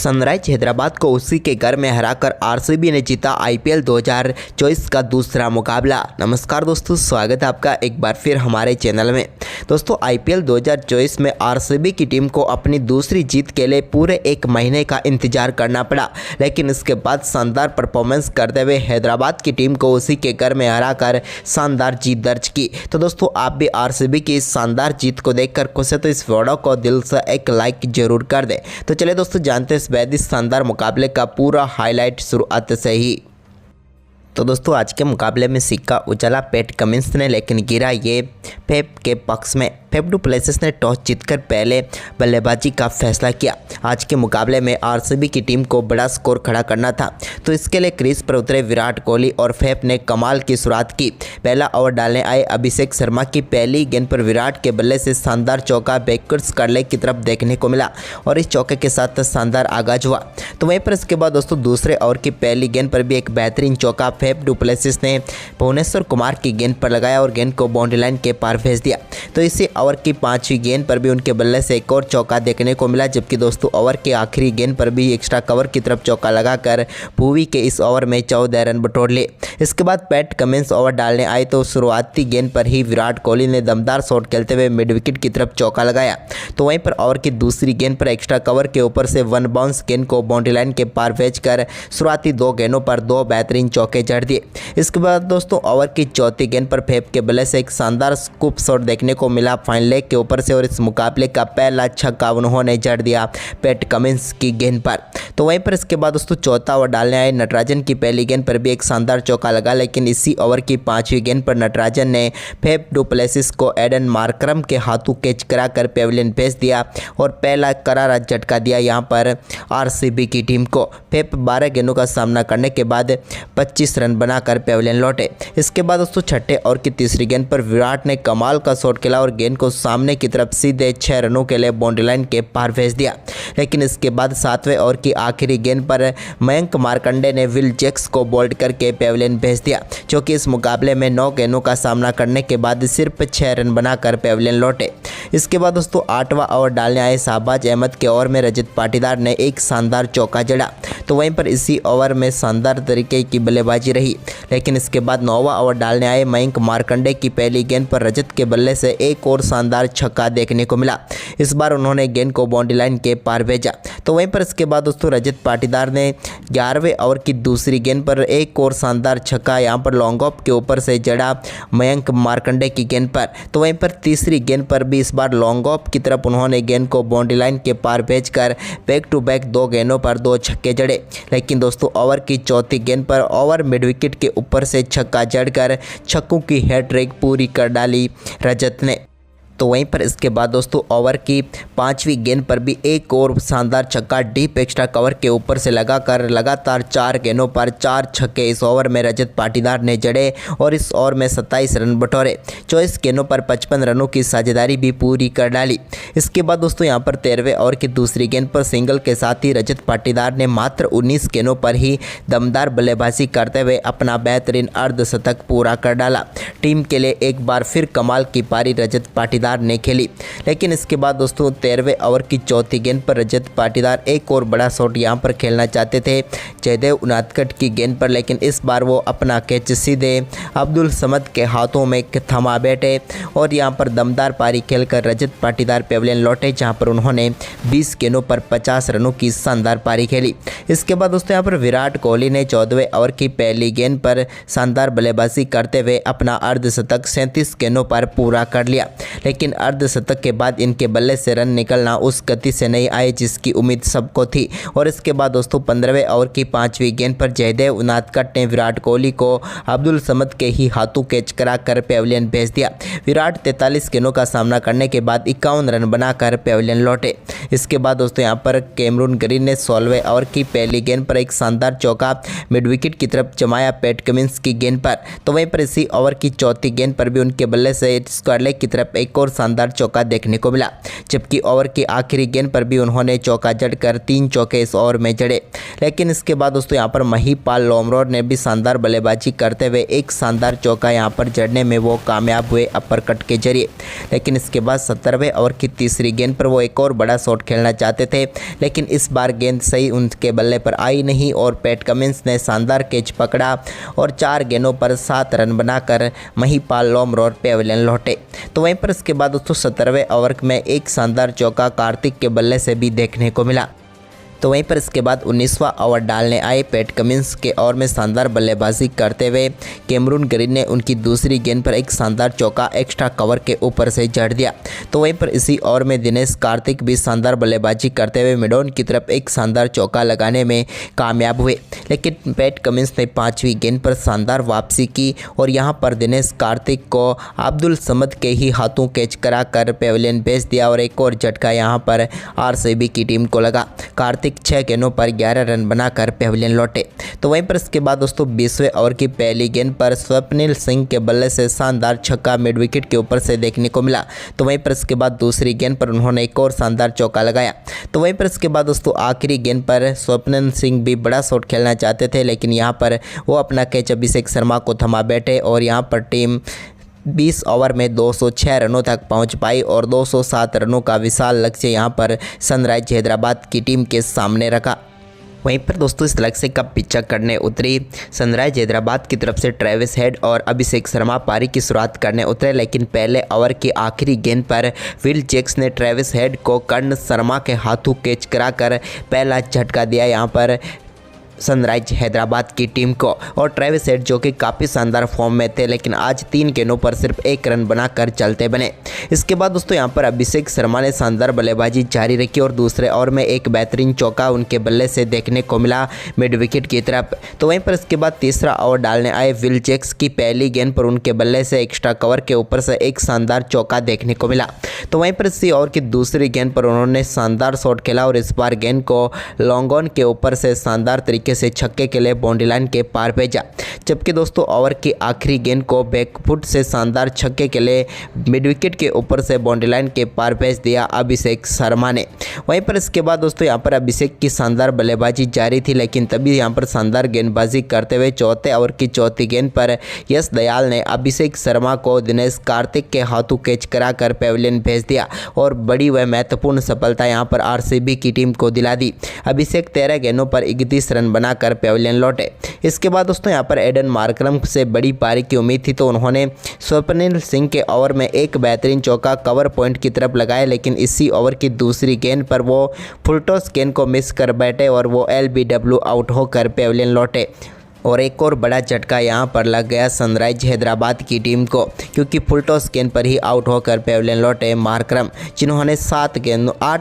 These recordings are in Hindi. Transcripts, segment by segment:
सनराइज हैदराबाद को उसी के घर में हराकर आरसीबी ने जीता आईपीएल 2024 का दूसरा मुकाबला। नमस्कार दोस्तों, स्वागत है आपका एक बार फिर हमारे चैनल में। दोस्तों, आईपीएल 2024 में आरसीबी की टीम को अपनी दूसरी जीत के लिए पूरे एक महीने का इंतजार करना पड़ा, लेकिन इसके बाद शानदार परफॉर्मेंस करते हुए हैदराबाद की टीम को उसी के घर में हराकर शानदार जीत दर्ज की। तो दोस्तों, आप भी आरसीबी की इस शानदार जीत को देखकर खुश है तो इस वीडियो को दिल से एक लाइक जरूर कर दें। तो चलिए दोस्तों, जानते हैं इस बेहद शानदार मुकाबले का पूरा हाईलाइट शुरुआत से ही। तो दोस्तों, आज के मुकाबले में सिक्का उछला पैट कमिंस ने, लेकिन गिरा ये फेफ के पक्ष में। फेफ डू प्लेसिस ने टॉस जीतकर पहले बल्लेबाजी का फैसला किया। आज के मुकाबले में आरसीबी की टीम को बड़ा स्कोर खड़ा करना था, तो इसके लिए क्रीज पर उतरे विराट कोहली और फेफ ने कमाल की शुरुआत की। पहला ओवर डालने आए अभिषेक शर्मा की पहली गेंद पर विराट के बल्ले से शानदार चौका बैकवर्ड्स करले की तरफ देखने को मिला और इस चौके के साथ शानदार आगाज हुआ। तो वहीं पर इसके बाद दोस्तों दूसरे ओवर की पहली गेंद पर भी एक बेहतरीन चौका फेफ डू प्लेसिस ने भुवनेश्वर कुमार की गेंद पर लगाया और गेंद को बाउंड्री लाइन के पार भेज दिया। तो इसी ओवर की पांचवी गेंद पर भी उनके बल्ले से एक और चौका देखने को मिला, जबकि दोस्तों ओवर के आखिरी गेंद पर भी एक्स्ट्रा कवर की तरफ चौका लगाकर भुवी के इस ओवर में 14 रन बटोर लिए। इसके बाद पैट कमिंस ओवर डालने आए तो शुरुआती गेंद पर ही विराट कोहली ने दमदार शॉट खेलते हुए मिड विकेट की तरफ चौका लगाया। तो वहीं पर ओवर की दूसरी गेंद पर एक्स्ट्रा कवर के ऊपर से वन बाउंस गेंद को बाउंड्री लाइन के पार भेजकर शुरुआती दो गेंदों पर दो बेहतरीन चौके जड़ दिए। इसके बाद दोस्तों ओवर की चौथी गेंद पर फेफ के बल्ले से एक शानदार स्कूप शॉट देखने को मिला फाइन लेग के ऊपर से और इस मुकाबले का पहला छक्का उन्होंने जड़ दिया पैट कमिंस की गेंद पर। तो वहीं पर इसके बाद दोस्तों चौथा ओवर डालने आए नटराजन की पहली गेंद पर भी एक शानदार चौका लगा, लेकिन इसी ओवर की पांचवी गेंद पर नटराजन ने फेफ डू प्लेसिस को एडन मार्करम के हाथों कैच कराकर पेविलियन भेज दिया और पहला करारा झटका दिया यहां पर आरसीबी की टीम को। फेफ 12 गेंदों का सामना करने के बाद 25 रन बनाकर पेविलियन लौटे। इसके बाद दोस्तों छठे ओवर की तीसरी गेंद पर विराट ने कमाल का शॉट खेला और गेंद को सामने की तरफ सीधे 6 रनों के लिए बाउंड्री लाइन के पार भेज दिया। लेकिन इसके बाद सातवें ओवर की आखिरी गेंद पर मयंक मार्कंडे ने विल जैक्स को बोल्ड करके पेविलियन भेज दिया, जो कि इस मुकाबले में 9 गेंदों का सामना करने के बाद सिर्फ 6 रन बनाकर पेविलियन लौटे। इसके बाद दोस्तों 8वां ओवर डालने आए शाहबाज अहमद के ओवर में रजत पाटीदार ने एक शानदार चौका जड़ा। तो वहीं पर इसी ओवर में शानदार तरीके की बल्लेबाजी रही, लेकिन इसके बाद 9वां ओवर डालने आए मयंक मार्कंडे की पहली गेंद पर रजत के बल्ले से एक और शानदार छक्का देखने को मिला। इस बार उन्होंने गेंद को बाउंड्री लाइन के पार भेजा। तो वहीं पर इसके बाद दोस्तों रजत पाटीदार ने 11वें ओवर की दूसरी गेंद पर एक और शानदार छक्का यहां पर लॉन्ग ऑफ के ऊपर से जड़ा मयंक मार्कंडे की गेंद पर। तो वहीं पर तीसरी गेंद पर भी इस बार लॉन्ग ऑफ की तरफ उन्होंने गेंद को बाउंड्री लाइन के पार भेजकर बैक टू बैक 2 गेंदों पर 2 छक्के जड़े। लेकिन दोस्तों ओवर की चौथी गेंद पर ओवर मिड विकेट के ऊपर से छक्का जड़कर छक्कों की हैट्रिक पूरी कर डाली रजत ने। तो वहीं पर इसके बाद दोस्तों ओवर की 5वीं गेंद पर भी एक और शानदार छक्का डीप एक्स्ट्रा कवर के ऊपर से लगाकर लगातार 4 गेंदों पर 4 छक्के इस ओवर में रजत पाटीदार ने जड़े और इस ओवर में 27 रन बटोरे। 24 गेंदों पर 55 रनों की साझेदारी भी पूरी कर डाली। इसके बाद दोस्तों यहां पर 13वें ओवर की दूसरी गेंद पर सिंगल के साथ ही रजत पाटीदार ने मात्र 19 गेंदों पर ही दमदार बल्लेबाजी करते हुए अपना बेहतरीन अर्धशतक पूरा कर डाला। टीम के लिए एक बार फिर कमाल की पारी रजत पाटीदार ने खेली। लेकिन इसके बाद दोस्तों 13वें ओवर की चौथी गेंद पर रजत पाटीदार एक और बड़ा शॉट यहां पर खेलना चाहते थे जयदेव उनादकट की गेंद पर, लेकिन इस बार वो अपना कैच सीधे अब्दुल समद के हाथों में थमा बैठे और यहां पर दमदार पारी खेलकर रजत पाटीदार पेविलियन लौटे, जहां पर उन्होंने 20 गेंदों पर 50 रनों की शानदार पारी खेली। इसके बाद दोस्तों यहां पर विराट कोहली ने 14वें ओवर की पहली गेंद पर शानदार बल्लेबाजी करते हुए अपना अर्धशतक 37 गेंदों पर पूरा कर लिया। लेकिन अर्धशतक के बाद इनके बल्ले से रन निकलना उस गति से नहीं आए जिसकी उम्मीद सबको थी। और इसके बाद दोस्तों 15वें ओवर की 5वीं गेंद पर जयदेव उनादकट ने विराट कोहली को अब्दुल समद के ही हाथों कैच कराकर पेविलियन भेज दिया। विराट 43 गेंदों का सामना करने के बाद 51 रन बनाकर पेविलियन लौटे। इसके बाद दोस्तों यहाँ पर कैमरून ग्रीन ने 16वें ओवर की पहली गेंद पर एक शानदार चौका मिड विकेट की तरफ जमाया पैट कमिंस की गेंद पर। तो वहीं पर इसी ओवर की चौथी गेंद पर भी उनके बल्ले से स्क्वायर लेग की तरफ एक और और शानदार चौका देखने को मिला, जबकि ओवर की आखिरी गेंद पर भी उन्होंने चौका जड़कर 3 चौके इस ओवर में जड़े। लेकिन इसके बाद दोस्तों यहाँ पर महिपाल लोमरोड ने भी शानदार बल्लेबाजी करते हुए एक शानदार चौका यहाँ पर जड़ने में वो कामयाब हुए अपर कट के जरिए। लेकिन इसके बाद 17वें ओवर की तीसरी गेंद पर वो एक और बड़ा शॉट खेलना चाहते थे, लेकिन इस बार गेंद सही उनके बल्ले पर आई नहीं और पैट कमिंस ने शानदार कैच पकड़ा और 4 गेंदों पर 7 रन बनाकर महिपाल लोमरोड पेविलियन लौटे। तो वहीं पर इसके बाद दोस्तों 17वें ओवर में एक शानदार चौका कार्तिक के बल्ले से भी देखने को मिला। तो वहीं पर इसके बाद 19वां ओवर डालने आए पैट कमिंस के ओवर में शानदार बल्लेबाजी करते हुए कैमरून ग्रीन ने उनकी दूसरी गेंद पर एक शानदार चौका एक्स्ट्रा कवर के ऊपर से जड़ दिया। तो वहीं पर इसी ओवर में दिनेश कार्तिक भी शानदार बल्लेबाजी करते हुए मिडॉन की तरफ एक शानदार चौका लगाने में कामयाब हुए। लेकिन पैट कमिंस ने 5वीं गेंद पर शानदार वापसी की और यहां पर दिनेश कार्तिक को अब्दुल समद के ही हाथों कैच कराकर पेविलियन भेज दिया और एक और झटका यहां पर आरसीबी की टीम को लगा। कार्तिक 6 गेंदों पर 11 रन बनाकर पेविलियन लौटे। तो वहीं पर इसके बाद दोस्तों 20वें ओवर की पहली गेंद पर स्वप्निल सिंह के बल्ले से शानदार छक्का मिड विकेट के ऊपर से देखने को मिला। तो वहीं पर इसके बाद दूसरी गेंद पर उन्होंने एक और शानदार चौका लगाया। तो वहीं पर इसके बाद दोस्तों आखिरी गेंद पर स्वप्निल सिंह भी बड़ा शॉट खेलना चाहते थे, लेकिन यहाँ पर वो अपना कैच अभिषेक शर्मा को थमा बैठे और यहाँ पर टीम 20 ओवर में 206 रनों तक पहुंच पाई और 207 रनों का विशाल लक्ष्य यहां पर सनराइज हैदराबाद की टीम के सामने रखा। वहीं पर दोस्तों इस लक्ष्य का पीछा करने उतरी सनराइज हैदराबाद की तरफ से ट्रेविस हेड और अभिषेक शर्मा पारी की शुरुआत करने उतरे, लेकिन पहले ओवर की आखिरी गेंद पर विल जैक्स ने ट्रेविस हेड को कर्ण शर्मा के हाथों कैच कराकर पहला झटका दिया यहाँ पर सनराइज हैदराबाद की टीम को। और ट्रेविस हेड जो कि काफ़ी शानदार फॉर्म में थे, लेकिन आज 3 गेंदों पर सिर्फ 1 रन बनाकर चलते बने। इसके बाद दोस्तों यहाँ पर अभिषेक शर्मा ने शानदार बल्लेबाजी जारी रखी और दूसरे ओवर में एक बेहतरीन चौका उनके बल्ले से देखने को मिला मिड विकेट की तरफ। तो वहीं पर इसके बाद तीसरा ओवर डालने आए विल जैक्स की पहली गेंद पर उनके बल्ले से एक्स्ट्रा कवर के ऊपर से एक शानदार चौका देखने को मिला। तो वहीं पर इसी ओवर की दूसरी गेंद पर उन्होंने शानदार शॉट खेला और इस बार गेंद को लॉन्ग ऑन के ऊपर से शानदार तरीके से छक्के के लिए बाउंड्री लाइन के पार भेजा। जबकि दोस्तों ओवर की आखिरी गेंद को बैकफुट से शानदार छक्के के लिए मिड विकेट के ऊपर से बाउंड्री लाइन के पार भेज दिया अभिषेक शर्मा ने। वहीं पर इसके बाद दोस्तों यहाँ पर अभिषेक की शानदार बल्लेबाजी जारी थी, लेकिन तभी यहाँ पर शानदार गेंदबाजी करते हुए चौथे ओवर की चौथी गेंद पर यश दयाल ने अभिषेक शर्मा को दिनेश कार्तिक के हाथों कैच कराकर पेविलियन भेज दिया और बड़ी व महत्वपूर्ण सफलता यहाँ पर आरसीबी की टीम को दिला दी। अभिषेक 13 गेंदों पर 31 रन बनाकर पेविलियन लौटे। इसके बाद दोस्तों यहाँ पर एडन मार्करम से बड़ी पारी की उम्मीद थी, तो उन्होंने स्वप्निल सिंह के ओवर में एक बेहतरीन चौका कवर पॉइंट की तरफ लगाया, लेकिन इसी ओवर की दूसरी गेंद पर वो फुल टॉस गेंद को मिस कर बैठे और वो LBW आउट होकर पेविलियन लौटे। और एक और बड़ा झटका यहां पर लग गया सनराइज हैदराबाद की टीम को, क्योंकि फुल टॉस गेंद पर ही आउट होकर पेविलियन लौटे मार्करम, जिन्होंने 8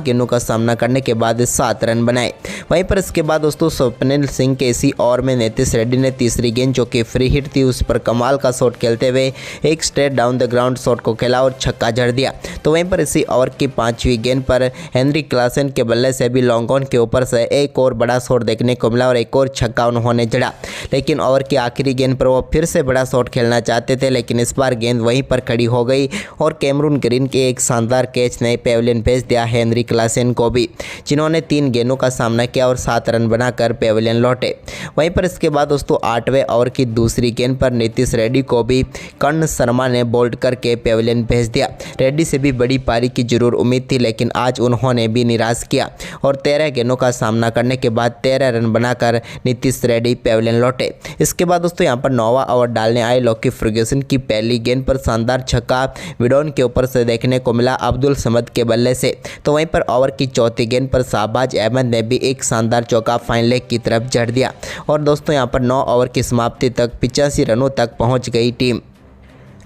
गेंदों का सामना करने के बाद 7 रन बनाए। वहीं पर इसके बाद दोस्तों स्वप्निल सिंह के इसी ओवर में नीतीश रेड्डी ने तीसरी गेंद जो कि फ्री हिट थी उस पर कमाल का शॉट खेलते हुए एक straight down the ground shot को खेला और छक्का जड़ दिया। तो वहीं पर इसी ओवर की 5वीं गेंद पर हेनरी क्लासन के बल्ले से भी लॉन्ग ऑन के ऊपर से एक और बड़ा शॉट देखने को मिला और एक और छक्का उन्होंने जड़ा। लेकिन ओवर की आखिरी गेंद पर वो फिर से बड़ा शॉट खेलना चाहते थे, लेकिन इस बार गेंद वहीं पर खड़ी हो गई और कैमरून ग्रीन के एक शानदार कैच ने पेविलियन भेज दिया हेनरी क्लासन को भी, जिन्होंने 3 गेंदों का सामना किया और 7 रन बनाकर पेविलियन लौटे। वहीं पर इसके बाद दोस्तों 8वें ओवर की दूसरी गेंद पर नीतीश रेड्डी को भी कर्ण शर्मा ने बोल्ड करके पेविलियन भेज दिया। रेड्डी से भी बड़ी पारी की जरूर उम्मीद थी, लेकिन आज उन्होंने भी निराश किया और 13 गेंदों का सामना करने के बाद 13 रन बनाकर नीतीश रेड्डी पेविलियन लौटे। इसके बाद दोस्तों यहाँ पर 9वां ओवर डालने आए लॉकी फर्ग्यूसन की पहली गेंद पर शानदार छक्का विडोन के ऊपर से देखने को मिला अब्दुल समद के बल्ले से। तो वहीं पर ओवर की चौथी गेंद पर शाहबाज अहमद ने भी एक शानदार चौका फाइन लेग की तरफ जड़ दिया और दोस्तों यहाँ पर 9 ओवर की समाप्ति तक 85 रनों तक पहुँच गई टीम।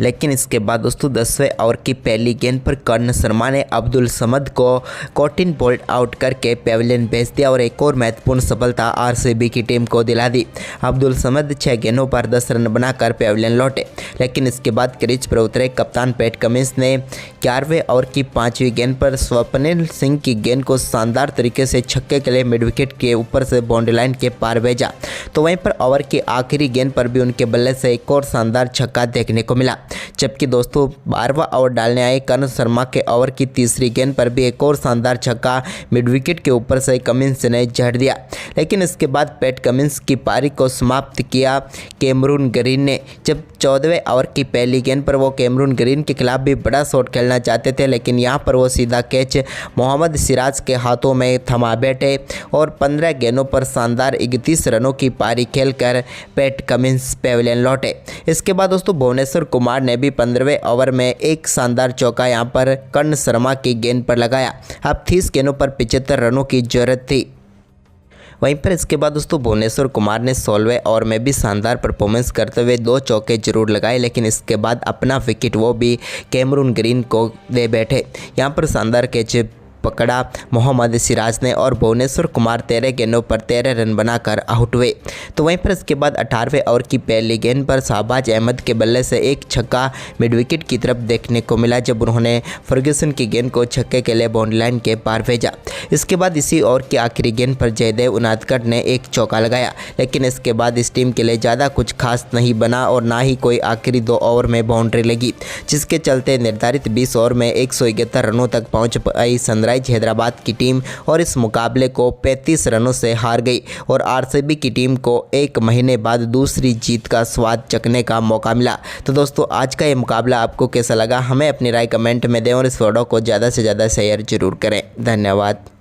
लेकिन इसके बाद दोस्तों 10वें ओवर की पहली गेंद पर कर्ण शर्मा ने अब्दुल समद को कॉटिन बोल्ड आउट करके पेविलियन भेज दिया और एक और महत्वपूर्ण सफलता आरसीबी की टीम को दिला दी। अब्दुल समद 6 गेंदों पर 10 रन बनाकर पेविलियन लौटे। लेकिन इसके बाद क्रीज पर उतरे कप्तान पैट कमिंस ने 11वें ओवर की 5वीं गेंद पर स्वप्निल सिंह की गेंद को शानदार तरीके से छक्के के लिए मिड विकेट के ऊपर से बाउंड्री लाइन के पार भेजा। तो वहीं पर ओवर की आखिरी गेंद पर भी उनके बल्ले से एक और शानदार छक्का देखने को मिला। जबकि दोस्तों 12वां ओवर डालने आए कर्ण शर्मा के ओवर की तीसरी गेंद पर भी एक और शानदार छक्का मिड विकेट के ऊपर से कमिंस ने जड़ दिया, लेकिन इसके बाद पैट कमिंस की पारी को समाप्त किया कैमरून ग्रीन ने। जब 14वें ओवर की पहली गेंद पर वो कैमरून ग्रीन के खिलाफ भी बड़ा शॉट खेलना चाहते थे, लेकिन यहाँ पर वो सीधा कैच मोहम्मद सिराज के हाथों में थमा बैठे और 15 गेंदों पर शानदार 31 रनों की पारी खेलकर पैट कमिंस पेविलियन लौटे। इसके बाद दोस्तों भुवनेश्वर कुमार ने भी 15वें ओवर में एक शानदार चौका यहाँ पर कर्ण शर्मा की गेंद पर लगाया। अब 30 गेंदों पर 75 रनों की जरूरत थी। वहीं पर इसके बाद दोस्तों भुवनेश्वर कुमार ने 16वें ओवर में भी शानदार परफॉर्मेंस करते हुए 2 चौके जरूर लगाए, लेकिन इसके बाद अपना विकेट वो भी कैमरून ग्रीन को दे बैठे। यहां पर शानदार कैच पकड़ा मोहम्मद सिराज ने और भुवनेश्वर कुमार 13 गेंदों पर 13 रन बनाकर आउट हुए। तो वहीं पर इसके बाद 18वें ओवर की पहली गेंद पर शाहबाज अहमद के बल्ले से एक छक्का मिड विकेट की तरफ देखने को मिला, जब उन्होंने फर्ग्यूसन की गेंद को छक्के के लिए बाउंड्री लाइन के पार भेजा। इसके बाद इसी ओवर की आखिरी गेंद पर जयदेव उनादकर ने एक चौका लगाया, लेकिन इसके बाद इस टीम के लिए ज़्यादा कुछ खास नहीं बना और ना ही कोई आखिरी 2 ओवर में बाउंड्री लगी, जिसके चलते निर्धारित 20 ओवर में 171 रनों तक पहुँच पाई सनराइज हैदराबाद की टीम और इस मुकाबले को 35 रनों से हार गई और आरसीबी की टीम को 1 महीने बाद दूसरी जीत का स्वाद चखने का मौका मिला। तो दोस्तों आज का ये मुकाबला आपको कैसा लगा, हमें अपनी राय कमेंट में दें और इस वीडियो को ज़्यादा से ज़्यादा शेयर जरूर करें। धन्यवाद।